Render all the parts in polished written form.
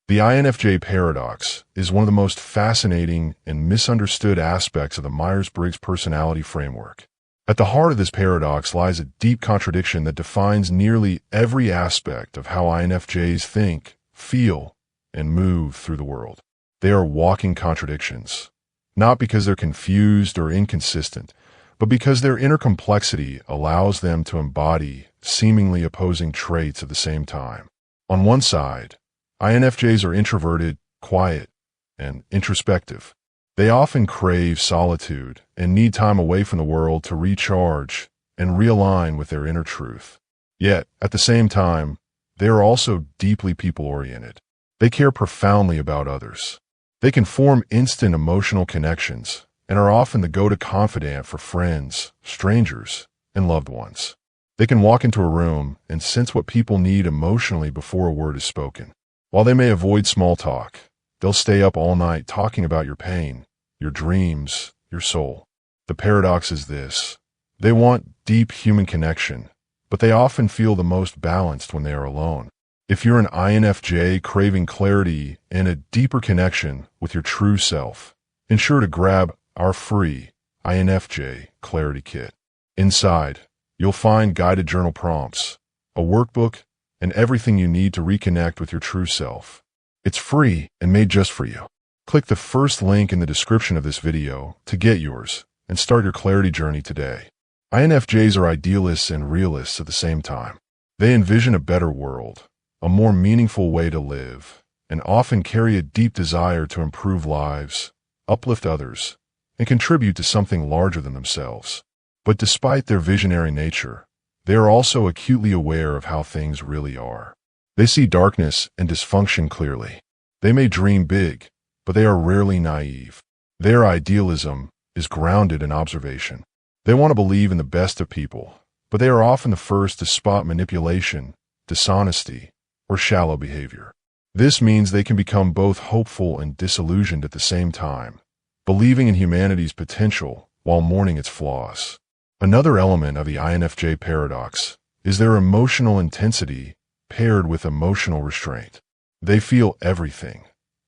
The INFJ Paradox is one of the most fascinating and misunderstood aspects of the Myers-Briggs personality framework. At the heart of this paradox lies a deep contradiction that defines nearly every aspect of how INFJs think, feel, and move through the world. They are walking contradictions, not because they're confused or inconsistent, but because their inner complexity allows them to embody seemingly opposing traits at the same time. On one side, INFJs are introverted, quiet, and introspective. They often crave solitude and need time away from the world to recharge and realign with their inner truth. Yet, at the same time, they are also deeply people-oriented. They care profoundly about others. They can form instant emotional connections and are often the go-to confidant for friends, strangers, and loved ones. They can walk into a room and sense what people need emotionally before a word is spoken. While they may avoid small talk, they'll stay up all night talking about your pain, your dreams, your soul. The paradox is this: they want deep human connection, but they often feel the most balanced when they are alone. If you're an INFJ craving clarity and a deeper connection with your true self, ensure to grab our free INFJ Clarity Kit. Inside, you'll find guided journal prompts, a workbook, and everything you need to reconnect with your true self. It's free and made just for you. Click the first link in the description of this video to get yours and start your clarity journey today. INFJs are idealists and realists at the same time. They envision a better world, a more meaningful way to live, and often carry a deep desire to improve lives, uplift others, and contribute to something larger than themselves. But despite their visionary nature, they are also acutely aware of how things really are. They see darkness and dysfunction clearly. They may dream big, but they are rarely naive. Their idealism is grounded in observation. They want to believe in the best of people, but they are often the first to spot manipulation, dishonesty, or shallow behavior. This means they can become both hopeful and disillusioned at the same time, believing in humanity's potential while mourning its flaws. Another element of the INFJ paradox is their emotional intensity paired with emotional restraint. They feel everything,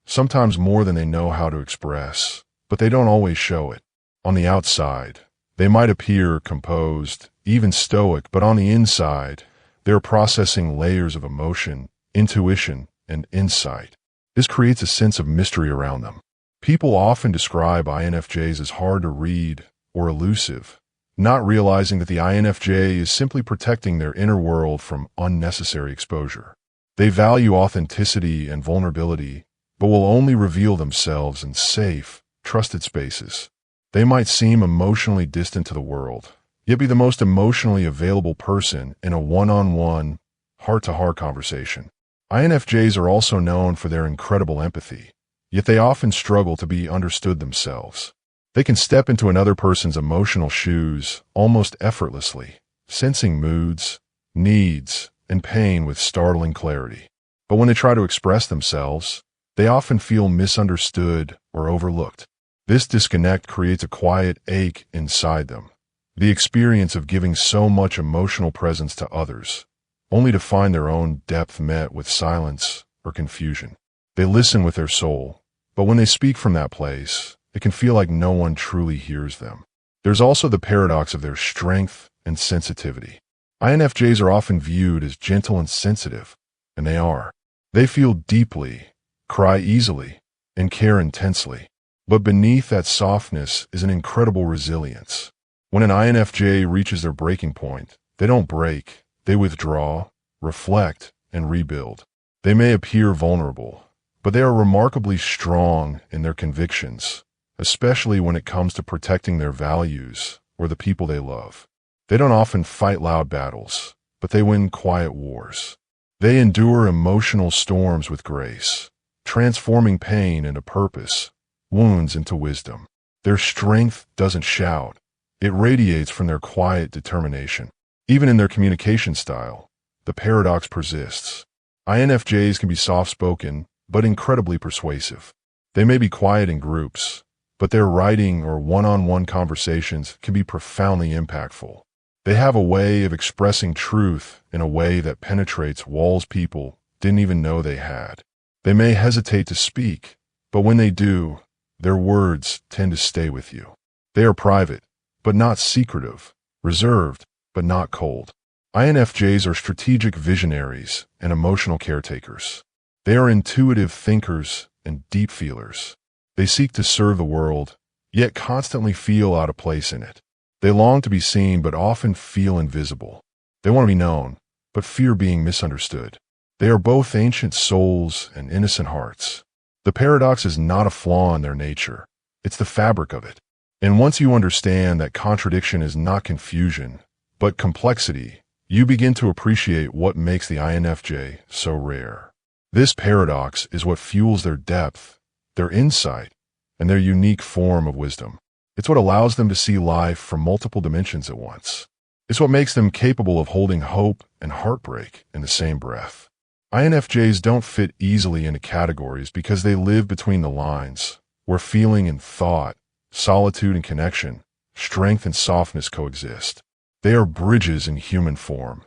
sometimes more than they know how to express, but they don't always show it. On the outside, they might appear composed, even stoic, but on the inside, they're processing layers of emotion, intuition, and insight. This creates a sense of mystery around them. People often describe INFJs as hard to read or elusive, not realizing that the INFJ is simply protecting their inner world from unnecessary exposure. They value authenticity and vulnerability, but will only reveal themselves in safe, trusted spaces. They might seem emotionally distant to the world, yet be the most emotionally available person in a one-on-one, heart-to-heart conversation. INFJs are also known for their incredible empathy, yet they often struggle to be understood themselves. They can step into another person's emotional shoes almost effortlessly, sensing moods, needs, and pain with startling clarity. But when they try to express themselves, they often feel misunderstood or overlooked. This disconnect creates a quiet ache inside them, the experience of giving so much emotional presence to others, only to find their own depth met with silence or confusion. They listen with their soul, but when they speak from that place, it can feel like no one truly hears them. There's also the paradox of their strength and sensitivity. INFJs are often viewed as gentle and sensitive, and they are. They feel deeply, cry easily, and care intensely. But beneath that softness is an incredible resilience. When an INFJ reaches their breaking point, they don't break, they withdraw, reflect, and rebuild. They may appear vulnerable, but they are remarkably strong in their convictions, especially when it comes to protecting their values or the people they love. They don't often fight loud battles, but they win quiet wars. They endure emotional storms with grace, transforming pain into purpose, wounds into wisdom. Their strength doesn't shout. It radiates from their quiet determination. Even in their communication style, the paradox persists. INFJs can be soft-spoken, but incredibly persuasive. They may be quiet in groups, but their writing or one-on-one conversations can be profoundly impactful. They have a way of expressing truth in a way that penetrates walls people didn't even know they had. They may hesitate to speak, but when they do, their words tend to stay with you. They are private, but not secretive, reserved, but not cold. INFJs are strategic visionaries and emotional caretakers. They are intuitive thinkers and deep feelers. They seek to serve the world, yet constantly feel out of place in it. They long to be seen but often feel invisible. They want to be known, but fear being misunderstood. They are both ancient souls and innocent hearts. The paradox is not a flaw in their nature. It's the fabric of it. And once you understand that contradiction is not confusion, but complexity, you begin to appreciate what makes the INFJ so rare. This paradox is what fuels their depth, their insight, and their unique form of wisdom. It's what allows them to see life from multiple dimensions at once. It's what makes them capable of holding hope and heartbreak in the same breath. INFJs don't fit easily into categories because they live between the lines, where feeling and thought, solitude and connection, strength and softness coexist. They are bridges in human form,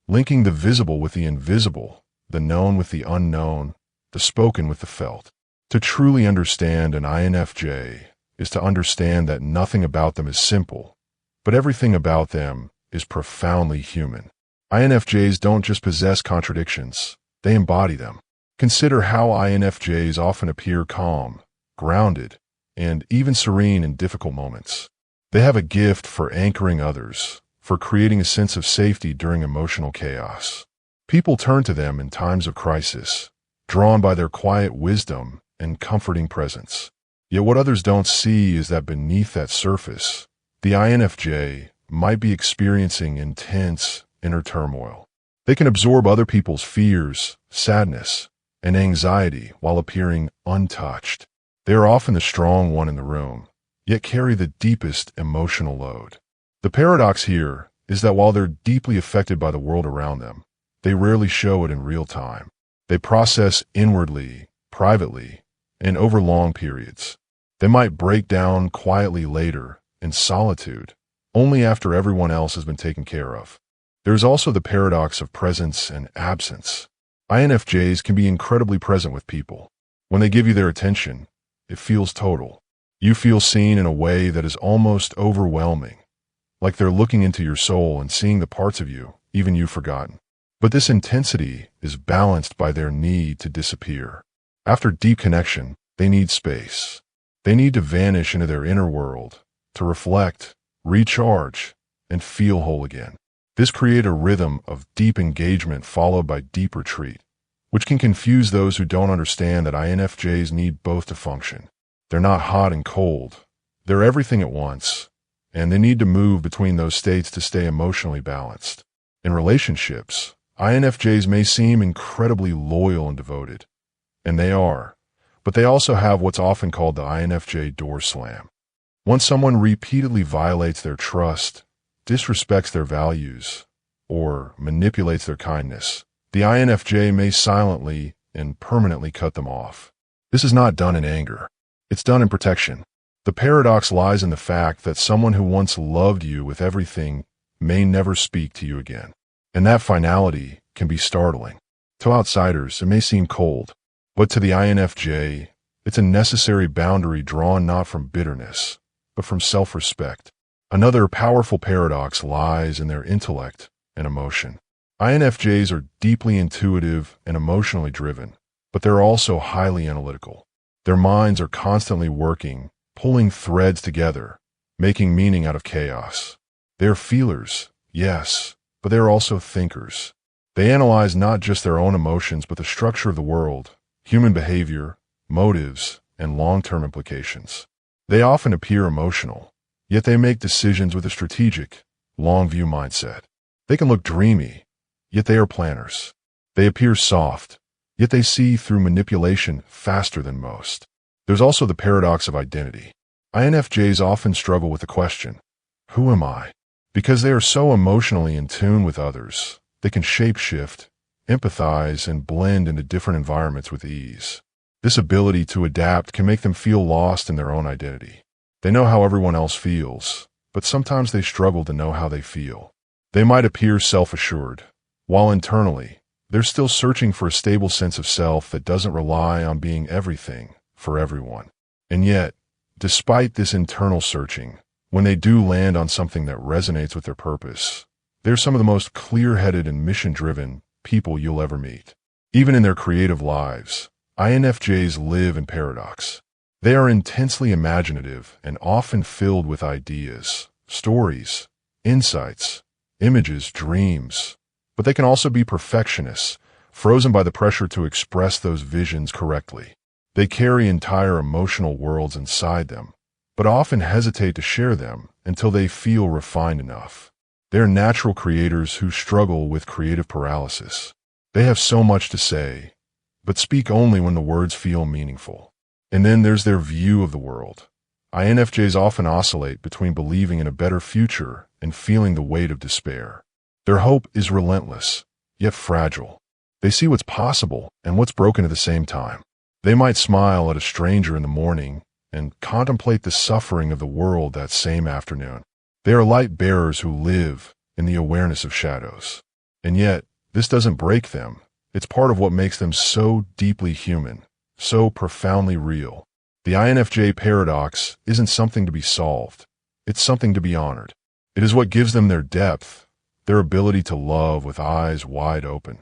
linking the visible with the invisible, the known with the unknown, the spoken with the felt. To truly understand an INFJ is to understand that nothing about them is simple, but everything about them is profoundly human. INFJs don't just possess contradictions, they embody them. Consider how INFJs often appear calm, grounded, and even serene in difficult moments. They have a gift for anchoring others, for creating a sense of safety during emotional chaos. People turn to them in times of crisis, drawn by their quiet wisdom and comforting presence. Yet what others don't see is that beneath that surface, the INFJ might be experiencing intense inner turmoil. They can absorb other people's fears, sadness, and anxiety while appearing untouched. They are often the strong one in the room, yet carry the deepest emotional load. The paradox here is that while they're deeply affected by the world around them, they rarely show it in real time. They process inwardly, privately, and over long periods. They might break down quietly later, in solitude, only after everyone else has been taken care of. There's also the paradox of presence and absence. INFJs can be incredibly present with people. When they give you their attention, it feels total. You feel seen in a way that is almost overwhelming, like they're looking into your soul and seeing the parts of you, even you've forgotten. But this intensity is balanced by their need to disappear. After deep connection, they need space. They need to vanish into their inner world, to reflect, recharge, and feel whole again. This creates a rhythm of deep engagement followed by deep retreat, which can confuse those who don't understand that INFJs need both to function. They're not hot and cold. They're everything at once, and they need to move between those states to stay emotionally balanced. In relationships, INFJs may seem incredibly loyal and devoted, and they are, but they also have what's often called the INFJ door slam. Once someone repeatedly violates their trust, disrespects their values, or manipulates their kindness, the INFJ may silently and permanently cut them off. This is not done in anger. It's done in protection. The paradox lies in the fact that someone who once loved you with everything may never speak to you again. And that finality can be startling. To outsiders, it may seem cold, but to the INFJ, it's a necessary boundary drawn not from bitterness, but from self-respect. Another powerful paradox lies in their intellect and emotion. INFJs are deeply intuitive and emotionally driven, but they're also highly analytical. Their minds are constantly working, pulling threads together, making meaning out of chaos. They're feelers, yes, but they're also thinkers. They analyze not just their own emotions, but the structure of the world, human behavior, motives, and long-term implications. They often appear emotional, yet they make decisions with a strategic, long-view mindset. They can look dreamy, yet they are planners. They appear soft, yet they see through manipulation faster than most. There's also the paradox of identity. INFJs often struggle with the question, who am I? Because they are so emotionally in tune with others, they can shape-shift, empathize, and blend into different environments with ease. This ability to adapt can make them feel lost in their own identity. They know how everyone else feels, but sometimes they struggle to know how they feel. They might appear self-assured, while internally, They're still searching for a stable sense of self that doesn't rely on being everything for everyone. And yet, despite this internal searching, when they do land on something that resonates with their purpose, they're some of the most clear-headed and mission-driven people you'll ever meet. Even in their creative lives, INFJs live in paradox. They are intensely imaginative and often filled with ideas, stories, insights, images, dreams. But they can also be perfectionists, frozen by the pressure to express those visions correctly. They carry entire emotional worlds inside them, but often hesitate to share them until they feel refined enough. They are natural creators who struggle with creative paralysis. They have so much to say, but speak only when the words feel meaningful. And then there's their view of the world. INFJs often oscillate between believing in a better future and feeling the weight of despair. Their hope is relentless, yet fragile. They see what's possible and what's broken at the same time. They might smile at a stranger in the morning and contemplate the suffering of the world that same afternoon. They are light bearers who live in the awareness of shadows. And yet, this doesn't break them. It's part of what makes them so deeply human, so profoundly real. The INFJ paradox isn't something to be solved. It's something to be honored. It is what gives them their depth, their ability to love with eyes wide open,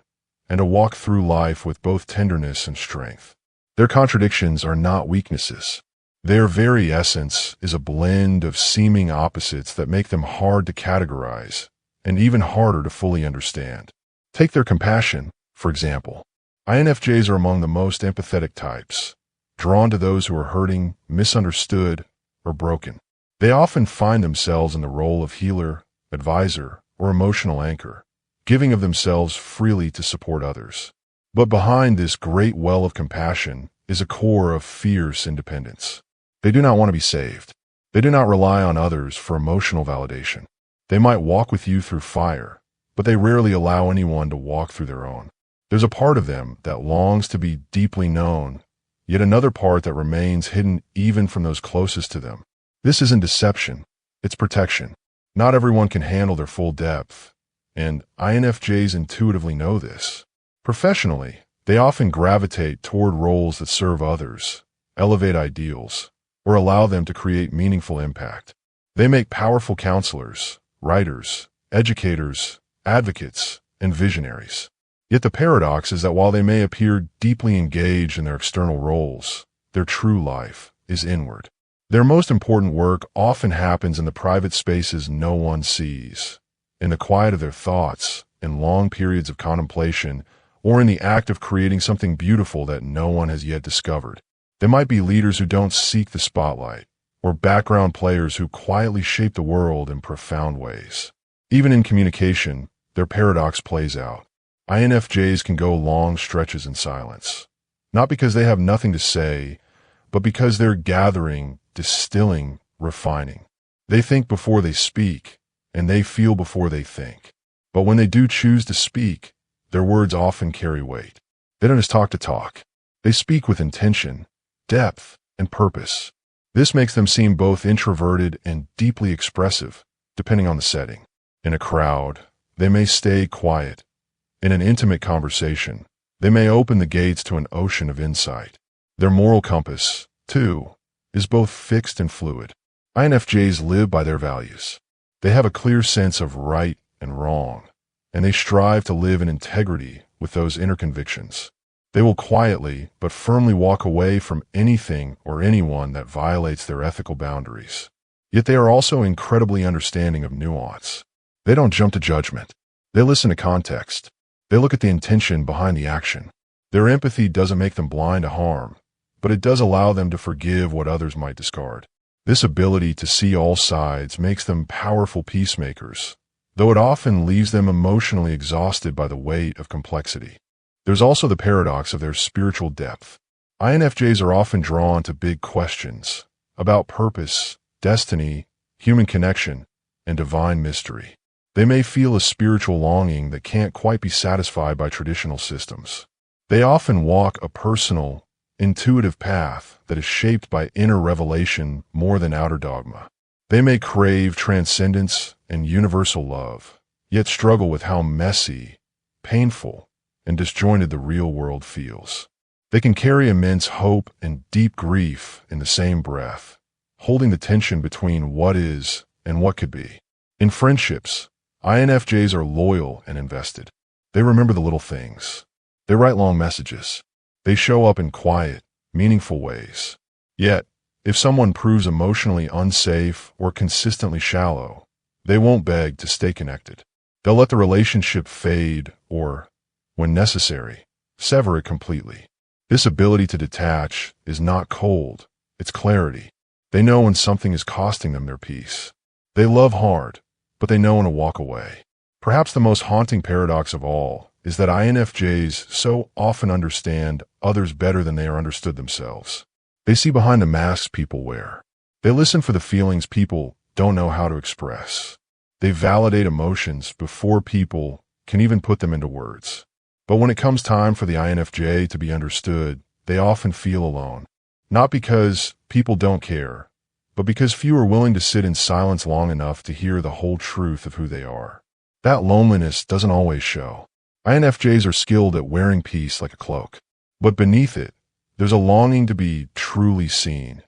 and to walk through life with both tenderness and strength. Their contradictions are not weaknesses. Their very essence is a blend of seeming opposites that make them hard to categorize and even harder to fully understand. Take their compassion, for example. INFJs are among the most empathetic types, drawn to those who are hurting, misunderstood, or broken. They often find themselves in the role of healer, advisor, or emotional anchor, giving of themselves freely to support others. But behind this great well of compassion is a core of fierce independence. They do not want to be saved. They do not rely on others for emotional validation. They might walk with you through fire, but they rarely allow anyone to walk through their own. There's a part of them that longs to be deeply known, yet another part that remains hidden even from those closest to them. This isn't deception, it's protection. Not everyone can handle their full depth, and INFJs intuitively know this. Professionally, they often gravitate toward roles that serve others, elevate ideals, or allow them to create meaningful impact. They make powerful counselors, writers, educators, advocates, and visionaries. Yet the paradox is that while they may appear deeply engaged in their external roles, their true life is inward. Their most important work often happens in the private spaces no one sees, in the quiet of their thoughts, in long periods of contemplation, or in the act of creating something beautiful that no one has yet discovered. They might be leaders who don't seek the spotlight, or background players who quietly shape the world in profound ways. Even in communication, their paradox plays out. INFJs can go long stretches in silence, not because they have nothing to say, but because they're gathering, distilling, refining. They think before they speak, and they feel before they think. But when they do choose to speak, their words often carry weight. They don't just talk to talk. They speak with intention, depth, and purpose. This makes them seem both introverted and deeply expressive, depending on the setting. In a crowd, they may stay quiet. In an intimate conversation, they may open the gates to an ocean of insight. Their moral compass, too, is both fixed and fluid. INFJs live by their values. They have a clear sense of right and wrong, and they strive to live in integrity with those inner convictions. They will quietly but firmly walk away from anything or anyone that violates their ethical boundaries. Yet they are also incredibly understanding of nuance. They don't jump to judgment. They listen to context. They look at the intention behind the action. Their empathy doesn't make them blind to harm, but it does allow them to forgive what others might discard. This ability to see all sides makes them powerful peacemakers, though it often leaves them emotionally exhausted by the weight of complexity. There's also the paradox of their spiritual depth. INFJs are often drawn to big questions about purpose, destiny, human connection, and divine mystery. They may feel a spiritual longing that can't quite be satisfied by traditional systems. They often walk a personal, intuitive path that is shaped by inner revelation more than outer dogma. They may crave transcendence and universal love, yet struggle with how messy, painful, and disjointed the real world feels. They can carry immense hope and deep grief in the same breath, holding the tension between what is and what could be. In friendships, INFJs are loyal and invested. They remember the little things. They write long messages. They show up in quiet, meaningful ways. Yet, if someone proves emotionally unsafe or consistently shallow, they won't beg to stay connected. They'll let the relationship fade or, when necessary, sever it completely. This ability to detach is not cold, it's clarity. They know when something is costing them their peace. They love hard, but they know when to walk away. Perhaps the most haunting paradox of all is that INFJs so often understand others better than they are understood themselves. They see behind the masks people wear. They listen for the feelings people don't know how to express. They validate emotions before people can even put them into words. But when it comes time for the INFJ to be understood, they often feel alone. Not because people don't care, but because few are willing to sit in silence long enough to hear the whole truth of who they are. That loneliness doesn't always show. INFJs are skilled at wearing peace like a cloak. But beneath it, there's a longing to be truly seen,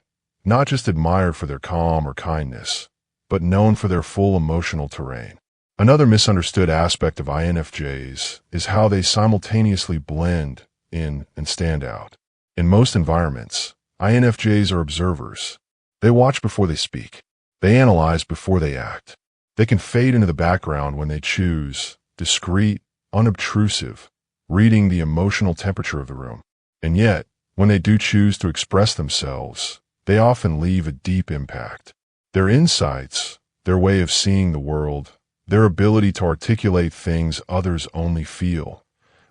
not just admired for their calm or kindness, but known for their full emotional terrain. Another misunderstood aspect of INFJs is how they simultaneously blend in and stand out. In most environments, INFJs are observers. They watch before they speak. They analyze before they act. They can fade into the background when they choose, discreet, unobtrusive, reading the emotional temperature of the room. And yet, when they do choose to express themselves, they often leave a deep impact. Their insights, their way of seeing the world, their ability to articulate things others only feel,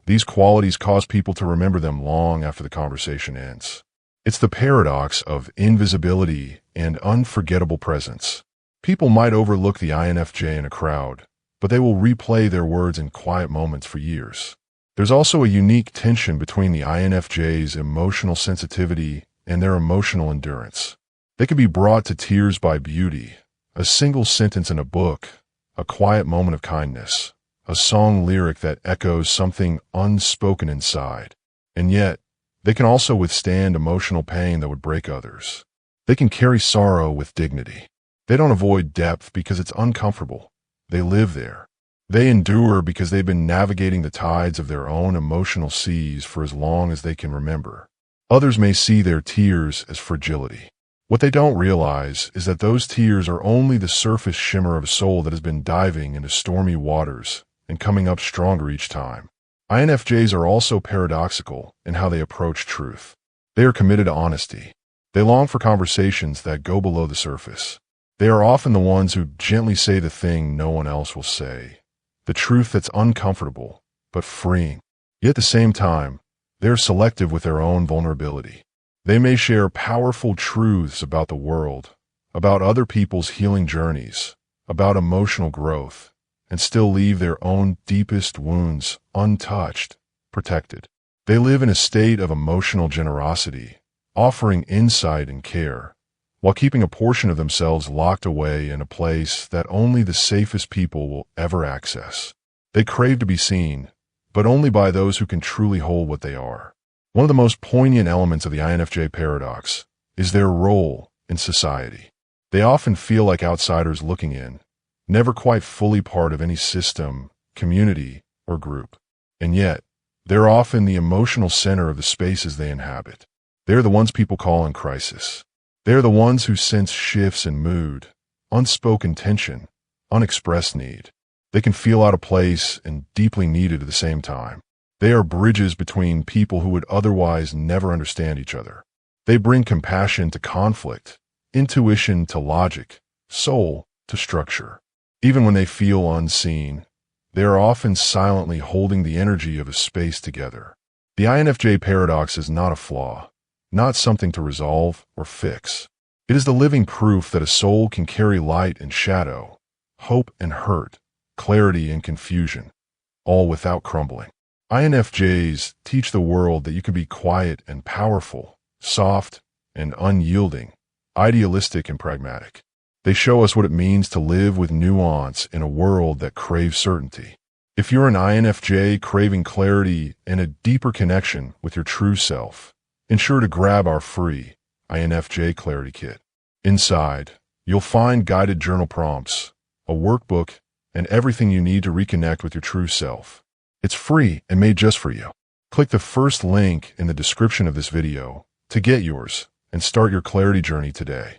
these qualities cause people to remember them long after the conversation ends. It's the paradox of invisibility and unforgettable presence. People might overlook the INFJ in a crowd, but they will replay their words in quiet moments for years. There's also a unique tension between the INFJ's emotional sensitivity and their emotional endurance. They can be brought to tears by beauty, a single sentence in a book, a quiet moment of kindness, a song lyric that echoes something unspoken inside. And yet, they can also withstand emotional pain that would break others. They can carry sorrow with dignity. They don't avoid depth because it's uncomfortable. They live there. They endure because they've been navigating the tides of their own emotional seas for as long as they can remember. Others may see their tears as fragility. What they don't realize is that those tears are only the surface shimmer of a soul that has been diving into stormy waters and coming up stronger each time. INFJs are also paradoxical in how they approach truth. They are committed to honesty. They long for conversations that go below the surface. They are often the ones who gently say the thing no one else will say, the truth that's uncomfortable but freeing. Yet at the same time, they are selective with their own vulnerability. They may share powerful truths about the world, about other people's healing journeys, about emotional growth, and still leave their own deepest wounds untouched, protected. They live in a state of emotional generosity, offering insight and care, while keeping a portion of themselves locked away in a place that only the safest people will ever access. They crave to be seen, but only by those who can truly hold what they are. One of the most poignant elements of the INFJ paradox is their role in society. They often feel like outsiders looking in, never quite fully part of any system, community, or group. And yet, they're often the emotional center of the spaces they inhabit. They're the ones people call in crisis. They're the ones who sense shifts in mood, unspoken tension, unexpressed need. They can feel out of place and deeply needed at the same time. They are bridges between people who would otherwise never understand each other. They bring compassion to conflict, intuition to logic, soul to structure. Even when they feel unseen, they are often silently holding the energy of a space together. The INFJ paradox is not a flaw, not something to resolve or fix. It is the living proof that a soul can carry light and shadow, hope and hurt, clarity and confusion, all without crumbling. INFJs teach the world that you can be quiet and powerful, soft and unyielding, idealistic and pragmatic. They show us what it means to live with nuance in a world that craves certainty. If you're an INFJ craving clarity and a deeper connection with your true self, ensure to grab our free INFJ Clarity Kit. Inside, you'll find guided journal prompts, a workbook, and everything you need to reconnect with your true self. It's free and made just for you. Click the first link in the description of this video to get yours and start your clarity journey today.